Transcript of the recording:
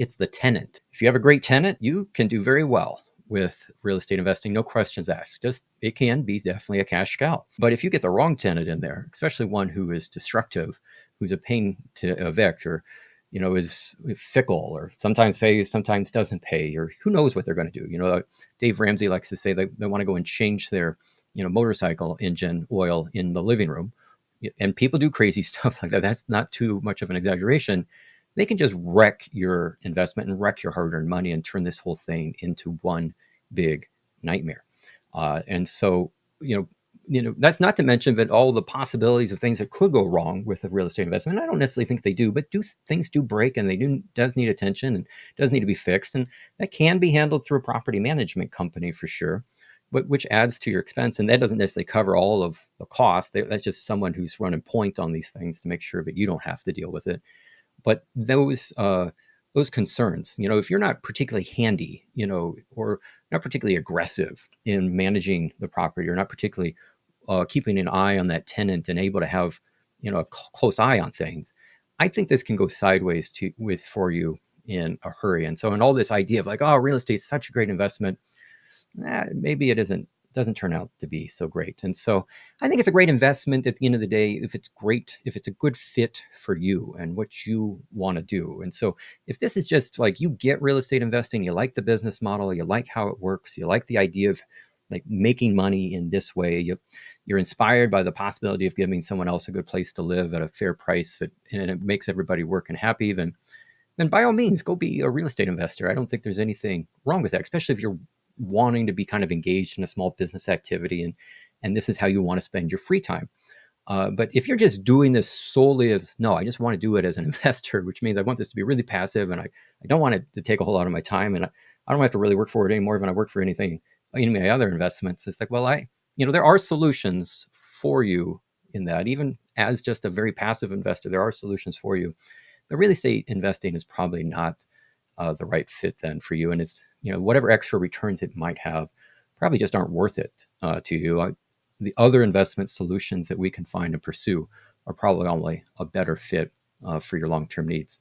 it's the tenant. If you have a great tenant, you can do very well with real estate investing, no questions asked. Just it can be definitely a cash cow. But if you get the wrong tenant in there, especially one who is destructive, who's a pain to evict, or is fickle, or sometimes pays, sometimes doesn't pay, or who knows what they're going to do. Dave Ramsey likes to say they want to go and change their motorcycle engine oil in the living room, and people do crazy stuff like that. That's not too much of an exaggeration. They can just wreck your investment and wreck your hard-earned money and turn this whole thing into one big nightmare. And so, that's not to mention that all the possibilities of things that could go wrong with a real estate investment. I don't necessarily think they do, but things do break, and does need attention and does need to be fixed, and that can be handled through a property management company for sure, but which adds to your expense, and that doesn't necessarily cover all of the cost. That's just someone who's running point on these things to make sure that you don't have to deal with it. But those concerns, if you're not particularly handy, or not particularly aggressive in managing the property, or not particularly keeping an eye on that tenant and able to have a close eye on things, I think this can go sideways for you in a hurry. And so, in all this idea of like, oh, real estate is such a great investment, maybe it doesn't turn out to be so great. And so I think it's a great investment at the end of the day if it's a good fit for you and what you want to do. And so if this is just like you get real estate investing, you like the business model, you like how it works, you like the idea of like making money in this way, you're inspired by the possibility of giving someone else a good place to live at a fair price, and it makes everybody work and happy, then by all means, go be a real estate investor. I don't think there's anything wrong with that, especially if you're wanting to be kind of engaged in a small business activity, and this is how you want to spend your free time. But if you're just doing this solely as, no, I just want to do it as an investor, which means I want this to be really passive, and I don't want it to take a whole lot of my time, and I don't have to really work for it anymore when I work for any of my other investments. It's like, well, there are solutions for you in that. Even as just a very passive investor, there are solutions for you. But real estate investing is probably not the right fit then for you. And it's, whatever extra returns it might have probably just aren't worth it to you. The other investment solutions that we can find and pursue are probably only a better fit for your long-term needs.